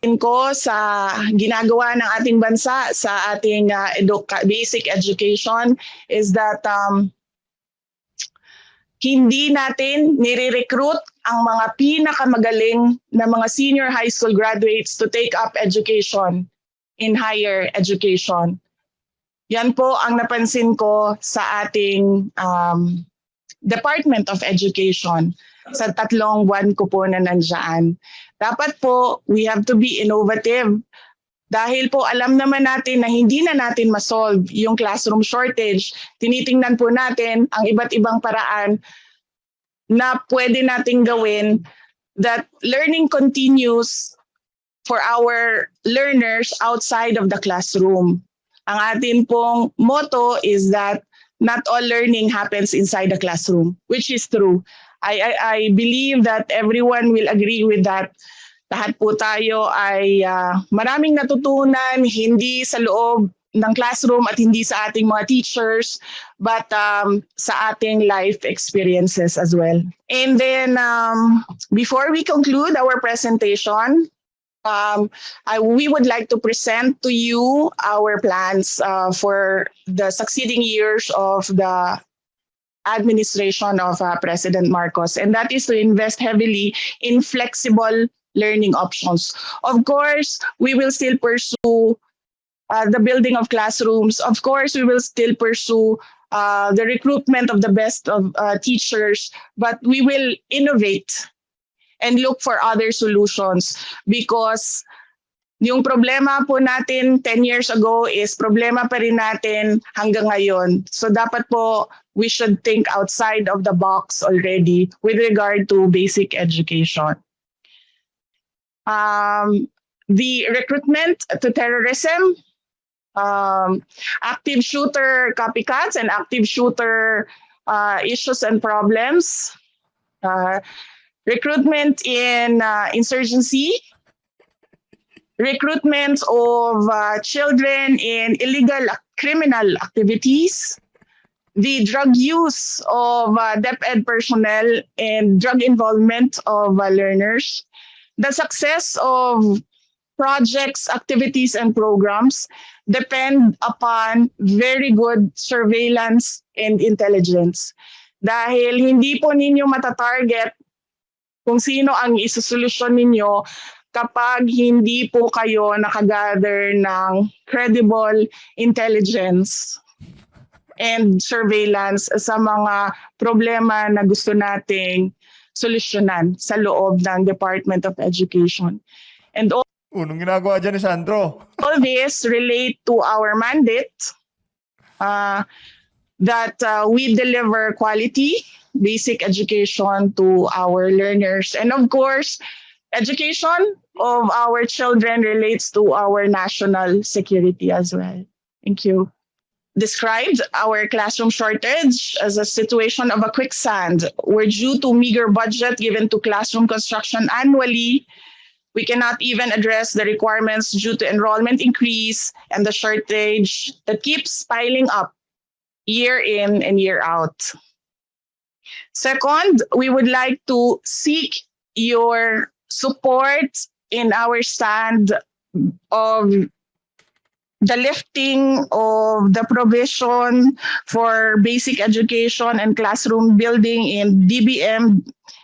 ko sa ginagawa ng ating bansa sa ating basic education is that hindi natin nire-recruit ang mga pinakamagaling na mga senior high school graduates to take up education in higher education. Yan po ang napansin ko sa ating Department of Education sa 3 buwan ko po na nandyan. Dapat po, we have to be innovative dahil po alam naman natin na hindi na natin masolve yung classroom shortage. Tinitingnan po natin ang iba't ibang paraan na pwede nating gawin that learning continues for our learners outside of the classroom. Ang atin pong motto is that not all learning happens inside the classroom, which is true. I believe that everyone will agree with that. Lahat po tayo ay maraming natutunan, hindi sa loob ng classroom at hindi sa ating mga teachers, but sa ating life experiences as well. And then, before we conclude our presentation, we would like to present to you our plans for the succeeding years of the administration of President Marcos, and that is to invest heavily in flexible learning options. Of course, we will still pursue the building of classrooms. Of course, we will still pursue the recruitment of the best of teachers, but we will innovate and look for other solutions because yung problema po natin 10 years ago is problema pa rin natin hanggang ngayon. So dapat po we should think outside of the box already with regard to basic education. The recruitment to terrorism, active shooter copycats and active shooter issues and problems, recruitment in insurgency, recruitment of children in illegal criminal activities, the drug use of DepEd personnel and drug involvement of learners, the success of projects, activities, and programs depend upon very good surveillance and intelligence. Dahil hindi po ninyo matatarget kung sino ang isusolusyon ninyo kapag hindi po kayo nakagather ng credible intelligence and surveillance sa mga problema na gusto nating solusyonan sa loob ng Department of Education. And Unong ginagawa dyan ni Sandro. all this relate to our mandate that we deliver quality basic education to our learners. And of course, education of our children relates to our national security as well. Thank you. Described our classroom shortage as a situation of a quicksand, where due to meager budget given to classroom construction annually, we cannot even address the requirements due to enrollment increase and the shortage that keeps piling up year in and year out. Second, we would like to seek your support in our stand of the lifting of the provision for basic education and classroom building in MBM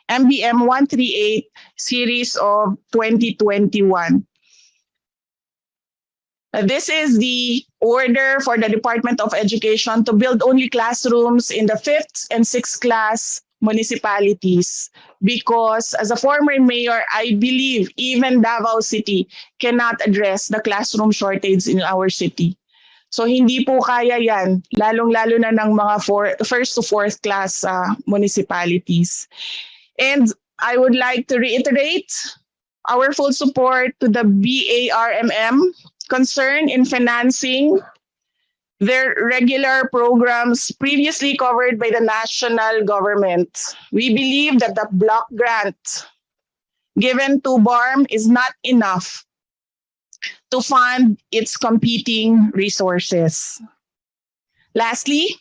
138 series of 2021. This is the order for the Department of Education to build only classrooms in the 5th and 6th class municipalities, because as a former mayor, I believe even Davao City cannot address the classroom shortage in our city. So hindi po kaya yan, lalong-lalo na ng mga 1st to 4th class municipalities. And I would like to reiterate our full support to the BARMM concern in financing their regular programs previously covered by the national government. We believe that the block grant given to BARM is not enough to fund its competing resources. Lastly,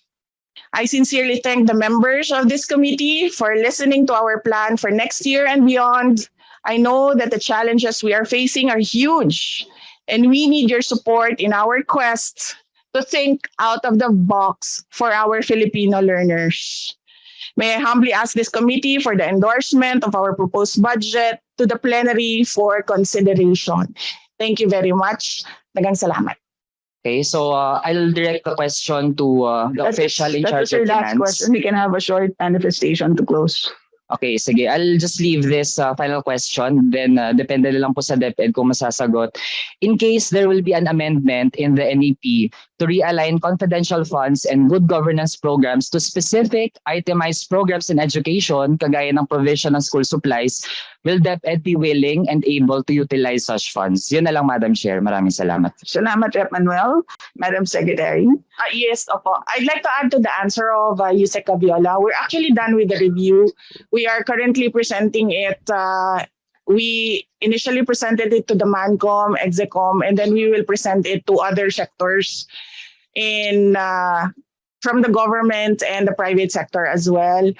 I sincerely thank the members of this committee for listening to our plan for next year and beyond. I know that the challenges we are facing are huge, and we need your support in our quest to think out of the box for our Filipino learners. May I humbly ask this committee for the endorsement of our proposed budget to the plenary for consideration. Thank you very much. Daghang salamat. Okay, so I'll direct the question to the official in charge of That was your last finance. question. We can have a short manifestation to close. Okay, sige. I'll just leave this final question. Then depende na lang po sa DepEd kung masasagot. In case there will be an amendment in the NEP to realign confidential funds and good governance programs to specific itemized programs in education, kagaya ng provision ng school supplies, will DepEd be willing and able to utilize such funds? Yun na lang, Madam Chair. Maraming salamat. Salamat, Rep. Manuel. Madam Secretary. Yes, opo. I'd like to add to the answer of Yusek Aviola. We're actually done with the review. We are currently presenting it. We initially presented it to the MANCOM, EXECOM, and then we will present it to other sectors from the government and the private sector as well.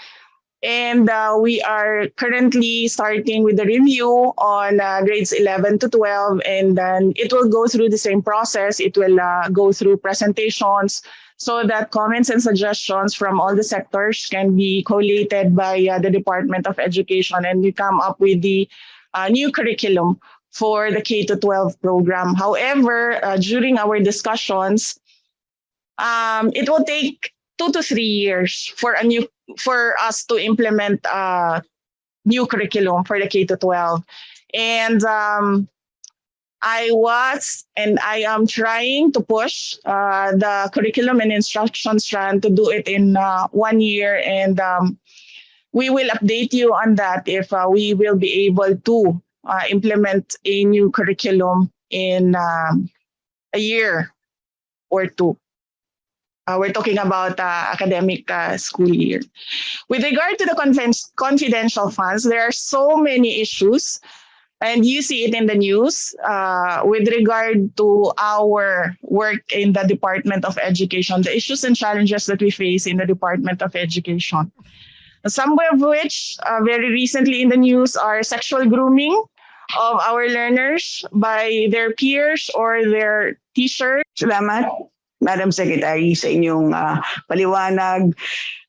And we are currently starting with the review on grades 11 to 12, and then it will go through the same process. It will go through presentations so that comments and suggestions from all the sectors can be collated by the Department of Education, and we come up with the new curriculum for the K-12 program. However, during our discussions, it will take 2 to 3 years for us to implement new curriculum for the K-12. And I am trying to push the curriculum and instruction strand to do it in 1 year, and we will update you on that if we will be able to implement a new curriculum in a year or two. We're talking about academic school year. With regard to the confidential funds, there are so many issues, and you see it in the news with regard to our work in the Department of Education, the issues and challenges that we face in the Department of Education. Some of which very recently in the news are sexual grooming of our learners by their peers or their teachers. Salamat, Madam Secretary, sa inyong paliwanag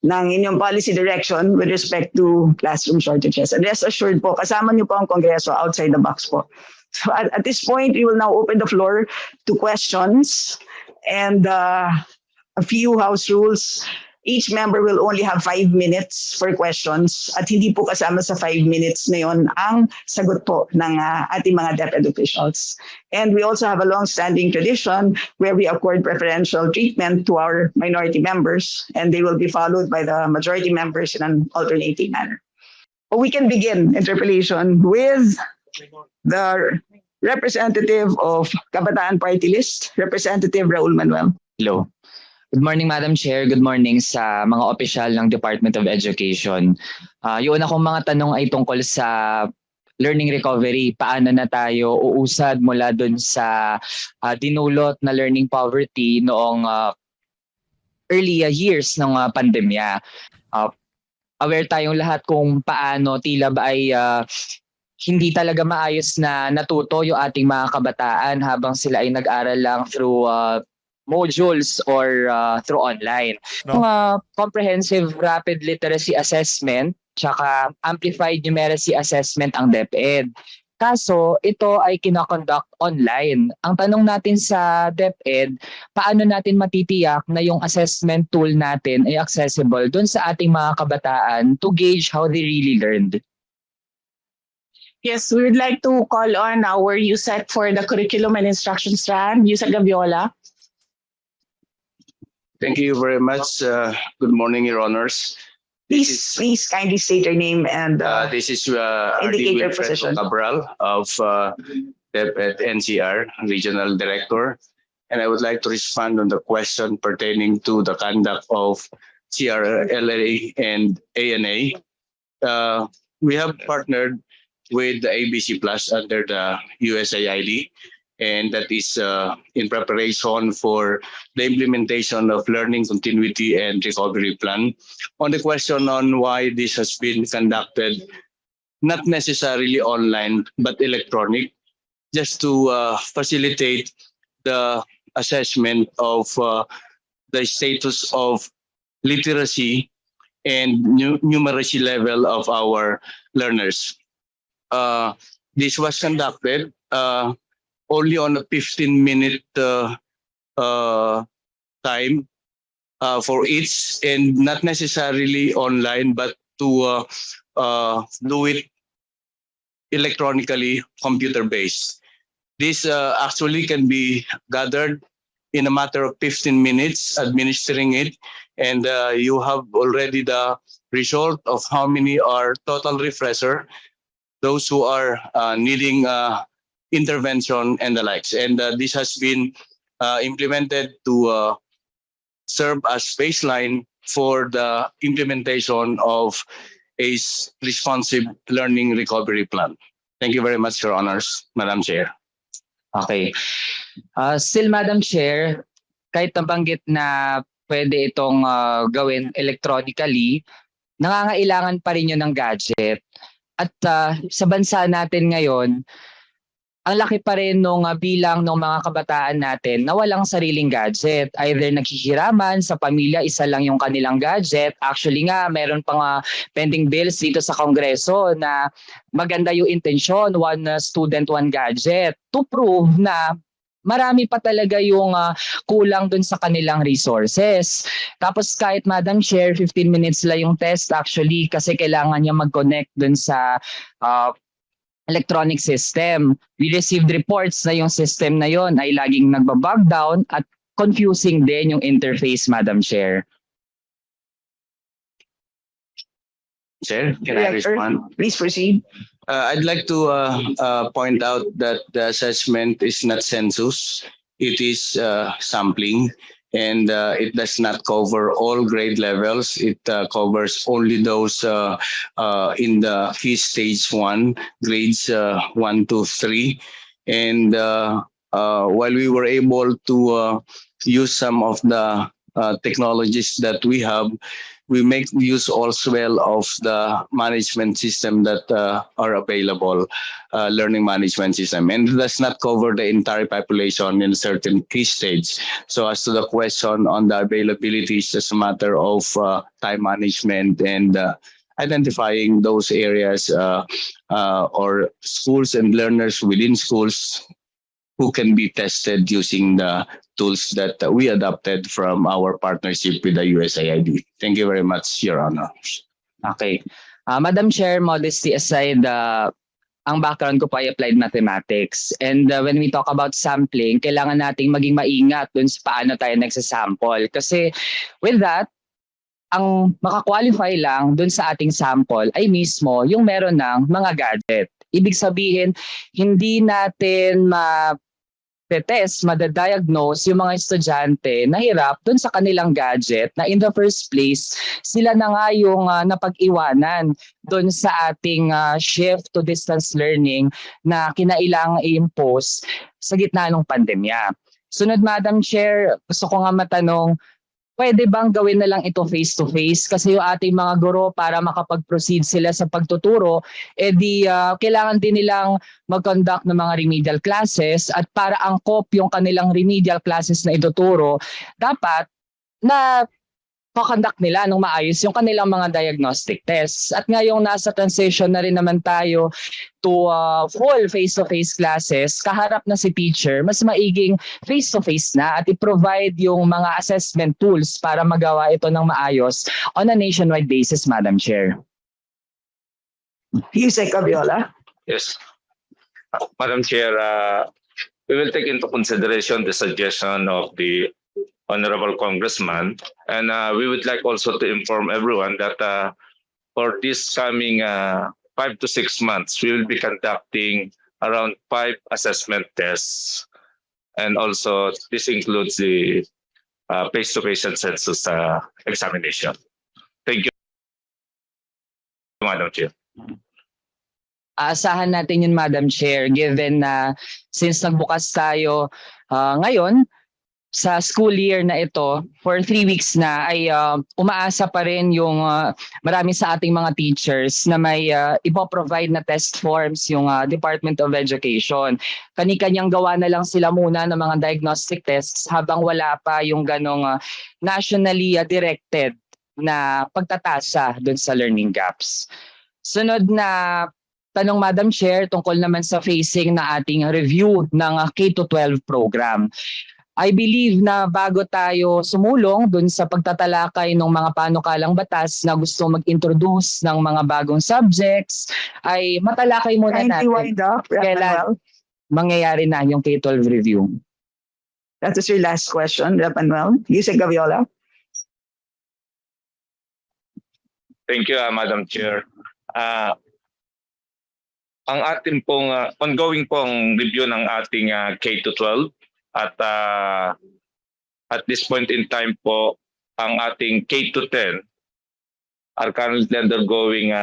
ng inyong policy direction with respect to classroom shortages. And rest assured po, kasama niyo po ang Kongreso outside the box po. So at this point, we will now open the floor to questions and a few house rules. Each member will only have 5 minutes for questions at hindi po kasama sa 5 minutes na yon ang sagot po ng ating mga DepEd officials. And we also have a long-standing tradition where we accord preferential treatment to our minority members, and they will be followed by the majority members in an alternating manner. We can begin interpellation with the representative of Kabataan Party List, Representative Raoul Manuel. Hello. Good morning, Madam Chair. Good morning sa mga opisyal ng Department of Education. Yung una kong mga tanong ay tungkol sa learning recovery. Paano na tayo uusad mula dun sa dinulot na learning poverty noong early years ng pandemya. Aware tayong lahat kung paano tila ba ay hindi talaga maayos na natuto yung ating mga kabataan habang sila ay nag-aral lang through modules or through online. No. Comprehensive rapid literacy assessment tsaka amplified numeracy assessment ang DepEd. Kaso ito ay kinakonduct online. Ang tanong natin sa DepEd, paano natin matitiyak na yung assessment tool natin ay accessible dun sa ating mga kabataan to gauge how they really learned? Yes, we would like to call on our USEC for the curriculum and instruction strand, USEC Gaviola. Thank you very much. Good morning, Your Honors. Please kindly state your name and This is indicate your Wilfredo position. Cabral of DepEd NCR, Regional Director. And I would like to respond on the question pertaining to the conduct of CRLA and ANA. We have partnered with the ABC Plus under the USAID, and that is in preparation for the implementation of learning continuity and recovery plan. On the question on why this has been conducted not necessarily online but electronic, just to facilitate the assessment of the status of literacy and numeracy level of our learners. This was conducted only on a 15-minute time for each, and not necessarily online, but to do it electronically, computer-based. This actually can be gathered in a matter of 15 minutes, administering it, and you have already the result of how many are total refresher, those who are needing intervention and the likes. And this has been implemented to serve as baseline for the implementation of a responsive learning recovery plan. Thank you very much, Your Honors, Madam Chair. Okay. Still, Madam Chair, kahit nabanggit na pwede itong gawin electronically, nangangailangan pa rin yun ng gadget. At sa bansa natin ngayon, ang laki pa rin nung bilang ng mga kabataan natin na walang sariling gadget. Either naghihiraman sa pamilya, isa lang yung kanilang gadget. Actually nga, meron pang pending bills dito sa Kongreso na maganda yung intensyon, one student, one gadget, to prove na marami pa talaga yung kulang dun sa kanilang resources. Tapos kahit Madam Chair, 15 minutes lang yung test actually kasi kailangan niya mag-connect dun sa electronic system. We received reports na yung system na yon ay laging nagbabog down at confusing din yung interface, Madam Chair. Chair, can I respond? Please proceed. I'd like to point out that the assessment is not census. It is sampling, and it does not cover all grade levels. It covers only those in the key stage 1, grades 1 to 3. And while we were able to use some of the technologies that we have, we make use also well of the management system that are available, learning management system, and it does not cover the entire population in a certain key stage. So as to the question on the availability, it's just a matter of time management and identifying those areas or schools and learners within schools who can be tested using the tools that we adopted from our partnership with the USAID. Thank you very much, Your Honor. Okay. Madam Chair, modesty aside, ang background ko po ay applied mathematics. And when we talk about sampling, kailangan nating maging maingat dun sa paano tayo nagsasample. Kasi with that, ang makakwalify lang dun sa ating sample ay mismo yung meron ng mga gadget. Ibig sabihin, hindi natin test, madadiagnose yung mga estudyante na hirap dun sa kanilang gadget na in the first place, sila na nga yung napag-iwanan dun sa ating shift to distance learning na kinailangang i-impose sa gitna ng pandemya. Sunod, Madam Chair, gusto ko nga matanong, pwede bang gawin na lang ito face-to-face? Kasi yung ating mga guro para makapag-proceed sila sa pagtuturo, kailangan din nilang mag-conduct ng mga remedial classes at para angkop yung kanilang remedial classes na ituturo, dapat na conduct nila ng maayos yung kanilang mga diagnostic tests. At ngayong nasa transition na rin naman tayo to full face-to-face classes, kaharap na si teacher, mas maiging face-to-face na at i-provide yung mga assessment tools para magawa ito ng maayos on a nationwide basis, Madam Chair. Yusek Abiola. Yes. Madam Chair, we will take into consideration the suggestion of the Honorable Congressman, and we would like also to inform everyone that for this coming 5 to 6 months, we will be conducting around 5 assessment tests, and also this includes the face-to-face and census examination. Thank you, Madam Chair. Aasahan natin yun, Madam Chair, given na since nagbukas tayo ngayon, sa school year na ito, for 3 weeks na, ay umaasa pa rin yung marami sa ating mga teachers na may ipoprovide na test forms yung Department of Education. Kani-kanyang gawa na lang sila muna ng mga diagnostic tests habang wala pa yung ganong nationally directed na pagtatasa doon sa learning gaps. Sunod na tanong, Madam Chair, tungkol naman sa phasing na ating review ng K-12 program. I believe na bago tayo sumulong dun sa pagtatalakay ng mga panukalang batas na gusto mag-introduce ng mga bagong subjects, ay matalakay muna Kindly natin wind up, Rep. kailan Manuel. mangyayari na yung K-12 review. That is your last question, Rep. Manuel. Yusek Gaviola. Thank you, Madam Chair. Ang ating pong ongoing pong review ng ating K-12 at this point in time po, ang ating K-10 are currently undergoing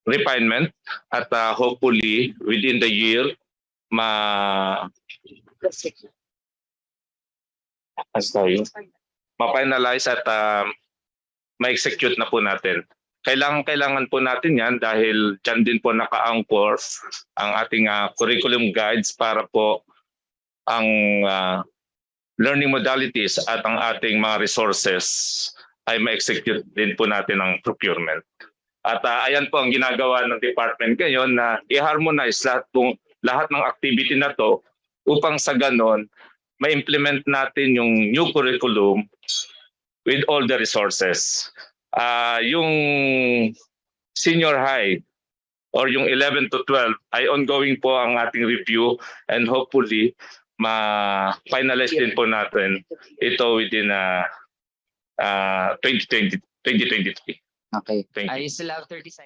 refinement at hopefully within the year ma-finalize at ma-execute na po natin. Kailangan po natin yan dahil dyan din po naka-anchor ang ating curriculum guides para po ang learning modalities at ang ating mga resources ay ma-execute din po natin ang procurement. At ayan po ang ginagawa ng department ngayon na i-harmonize lahat ng activity na to upang sa ganon ma-implement natin yung new curriculum with all the resources. Yung senior high or yung 11 to 12 ay ongoing po ang ating review and hopefully ma-finalize din po natin ito within 2023. Okay. Thank you. I still have 30 seconds.